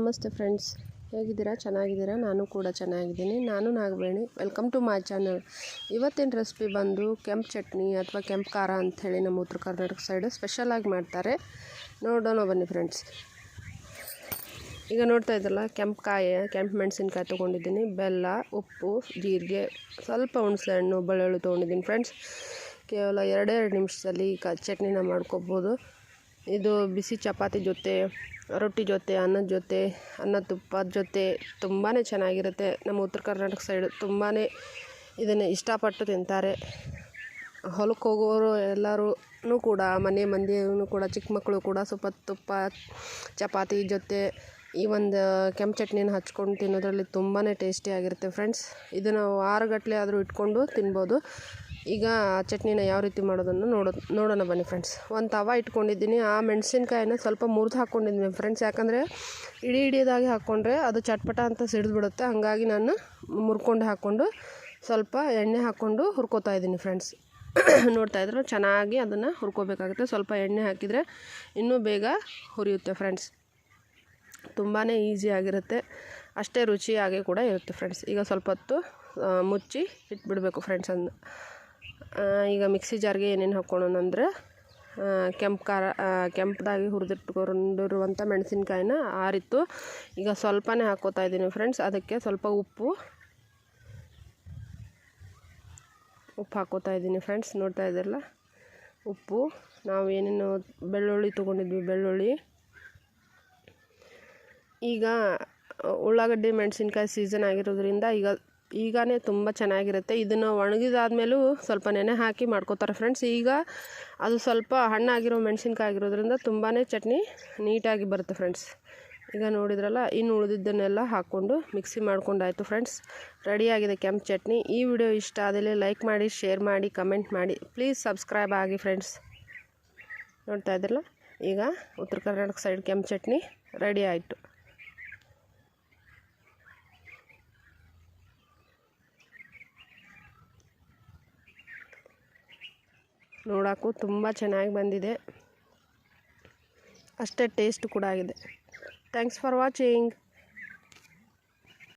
ನಮಸ್ತೆ ಫ್ರೆಂಡ್ಸ್, ಹೇಗಿದ್ದೀರಾ? ಚೆನ್ನಾಗಿದ್ದೀರಾ? ನಾನು ಕೂಡ ಚೆನ್ನಾಗಿದ್ದೀನಿ. ನಾನು Nagaveni. Welcome to my channel. ಇವತ್ತಿನ ರೆಸಿಪಿ ಬಂದು ಕೆಂಪು ಚಟ್ನಿ ಅಥವಾ ಕೆಂಪು ಖಾರ ಅಂಥೇಳಿ ನಮ್ಮ ಉತ್ತರ ಕರ್ನಾಟಕ ಸೈಡ್ ಸ್ಪೆಷಲಾಗಿ ಮಾಡ್ತಾರೆ. ನೋಡೋಣ ಬನ್ನಿ ಫ್ರೆಂಡ್ಸ್. ಈಗ ನೋಡ್ತಾ ಇದ್ದಲ್ಲ, ಕೆಂಪು ಮೆಣಸಿನ್ಕಾಯಿ ತೊಗೊಂಡಿದ್ದೀನಿ, ಬೆಲ್ಲ, ಉಪ್ಪು, ಜೀರಿಗೆ, ಸ್ವಲ್ಪ ಹುಣಸೆಹಣ್ಣು, ಬೆಳ್ಳುಳ್ಳಿ ತೊಗೊಂಡಿದ್ದೀನಿ ಫ್ರೆಂಡ್ಸ್. ಕೇವಲ 2 ನಿಮಿಷದಲ್ಲಿ ಚಟ್ನಿನ ಮಾಡ್ಕೊಬೋದು. ಇದು ಬಿಸಿ ಚಪಾತಿ ಜೊತೆ, ರೊಟ್ಟಿ ಜೊತೆ, ಅನ್ನದ ಜೊತೆ, ಅನ್ನ ತುಪ್ಪದ ಜೊತೆ ತುಂಬಾ ಚೆನ್ನಾಗಿರುತ್ತೆ. ನಮ್ಮ ಉತ್ತರ ಕರ್ನಾಟಕ ಸೈಡ್ ತುಂಬಾ ಇದನ್ನು ಇಷ್ಟಪಟ್ಟು ತಿಂತಾರೆ. ಹೊಲಕ್ಕೆ ಹೋಗೋರು ಎಲ್ಲರೂ ಕೂಡ, ಮನೆ ಮಂದಿಯೂ ಕೂಡ, ಚಿಕ್ಕ ಮಕ್ಕಳು ಕೂಡ ಸ್ವಲ್ಪ ತುಪ್ಪ ಚಪಾತಿ ಜೊತೆ ಈ ಒಂದು ಕೆಂಪು ಚಟ್ನಿನ ಹಚ್ಕೊಂಡು ತಿನ್ನೋದ್ರಲ್ಲಿ ತುಂಬಾ ಟೇಸ್ಟಿಯಾಗಿರುತ್ತೆ ಫ್ರೆಂಡ್ಸ್. ಇದನ್ನು ವಾರಗಟ್ಟಲೆ ಆದರೂ ಇಟ್ಕೊಂಡು ತಿನ್ಬೋದು. ಈಗ ಚಟ್ನಿನ ಯಾವ ರೀತಿ ಮಾಡೋದನ್ನು ನೋಡೋಣ ಬನ್ನಿ ಫ್ರೆಂಡ್ಸ್. ಒಂದು ತವ ಇಟ್ಕೊಂಡಿದ್ದೀನಿ. ಆ ಮೆಣಸಿನ್ಕಾಯಿನ ಸ್ವಲ್ಪ ಮುರಿದು ಹಾಕ್ಕೊಂಡಿದ್ದೀನಿ ಫ್ರೆಂಡ್ಸ್. ಯಾಕಂದರೆ ಇಡಿದಾಗಿ ಹಾಕ್ಕೊಂಡ್ರೆ ಅದು ಚಟ್ಪಟ ಅಂತ ಸಿಡಿದ್ಬಿಡುತ್ತೆ. ಹಾಗಾಗಿ ನಾನು ಮುರ್ಕೊಂಡು ಹಾಕ್ಕೊಂಡು ಸ್ವಲ್ಪ ಎಣ್ಣೆ ಹಾಕ್ಕೊಂಡು ಹುರ್ಕೋತಾ ಇದ್ದೀನಿ ಫ್ರೆಂಡ್ಸ್. ನೋಡ್ತಾ ಇದ್ರೆ ಚೆನ್ನಾಗಿ ಅದನ್ನು ಹುರ್ಕೋಬೇಕಾಗುತ್ತೆ. ಸ್ವಲ್ಪ ಎಣ್ಣೆ ಹಾಕಿದರೆ ಇನ್ನೂ ಬೇಗ ಹುರಿಯುತ್ತೆ ಫ್ರೆಂಡ್ಸ್. ತುಂಬಾ ಈಸಿಯಾಗಿರುತ್ತೆ, ಅಷ್ಟೇ ರುಚಿಯಾಗಿ ಕೂಡ ಇರುತ್ತೆ ಫ್ರೆಂಡ್ಸ್. ಈಗ ಸ್ವಲ್ಪ ಹೊತ್ತು ಮುಚ್ಚಿ ಇಟ್ಬಿಡಬೇಕು ಫ್ರೆಂಡ್ಸ್. ಈಗ ಮಿಕ್ಸಿ ಜಾರ್ಗೆ ಏನೇನು ಹಾಕ್ಕೊಳ್ಳೋಣ ಅಂದರೆ, ಕೆಂಪದಾಗಿ ಹುರಿದಿಟ್ಕೊಂಡಿರುವಂಥ ಮೆಣಸಿನ್ಕಾಯಿನ ಆರಿತ್ತು. ಈಗ ಸ್ವಲ್ಪನೇ ಹಾಕ್ಕೋತಾ ಇದ್ದೀನಿ ಫ್ರೆಂಡ್ಸ್. ಅದಕ್ಕೆ ಸ್ವಲ್ಪ ಉಪ್ಪು ಹಾಕ್ಕೋತಾ ಇದ್ದೀನಿ ಫ್ರೆಂಡ್ಸ್. ನೋಡ್ತಾ ಇದ್ದೀರಲ್ಲ, ಉಪ್ಪು, ನಾವು ಏನೇನು ಬೆಳ್ಳುಳ್ಳಿ ತೊಗೊಂಡಿದ್ವಿ, ಬೆಳ್ಳುಳ್ಳಿ. ಈಗ ಉಳ್ಳಾಗಡ್ಡಿ ಮೆಣಸಿನ್ಕಾಯಿ ಸೀಸನ್ ಆಗಿರೋದ್ರಿಂದ ಈಗನೇ ತುಂಬ ಚೆನ್ನಾಗಿರುತ್ತೆ. ಇದನ್ನು ಒಣಗಿದಾದ್ಮೇಲೂ ಸ್ವಲ್ಪ ನೆನೆ ಹಾಕಿ ಮಾಡ್ಕೋತಾರೆ ಫ್ರೆಂಡ್ಸ್. ಈಗ ಅದು ಸ್ವಲ್ಪ ಹಣ್ಣಾಗಿರೋ ಮೆಣಸಿನ್ಕಾಯಿ ಆಗಿರೋದ್ರಿಂದ ತುಂಬಾ ಚಟ್ನಿ ನೀಟಾಗಿ ಬರುತ್ತೆ ಫ್ರೆಂಡ್ಸ್. ಈಗ ನೋಡಿದ್ರಲ್ಲ, ಇನ್ನು ಉಳಿದಿದ್ದನ್ನೆಲ್ಲ ಹಾಕ್ಕೊಂಡು ಮಿಕ್ಸಿ ಮಾಡ್ಕೊಂಡಾಯಿತು ಫ್ರೆಂಡ್ಸ್. ರೆಡಿಯಾಗಿದೆ ಕೆಂಪು ಚಟ್ನಿ. ಈ ವಿಡಿಯೋ ಇಷ್ಟ ಆದಲ್ಲಿ ಲೈಕ್ ಮಾಡಿ, ಶೇರ್ ಮಾಡಿ, ಕಮೆಂಟ್ ಮಾಡಿ. ಪ್ಲೀಸ್ ಸಬ್ಸ್ಕ್ರೈಬ್ ಆಗಿ ಫ್ರೆಂಡ್ಸ್. ನೋಡ್ತಾ ಇದ್ರಲ್ಲ, ಈಗ ಉತ್ತರ ಕರ್ನಾಟಕ ಸೈಡ್ ಕೆಂಪು ಚಟ್ನಿ ರೆಡಿ ಆಯಿತು. ನೋಡೋಕ್ಕೂ ತುಂಬ ಚೆನ್ನಾಗಿ ಬಂದಿದೆ, ಅಷ್ಟೇ ಟೇಸ್ಟ್ ಕೂಡ ಆಗಿದೆ. Thanks for watching.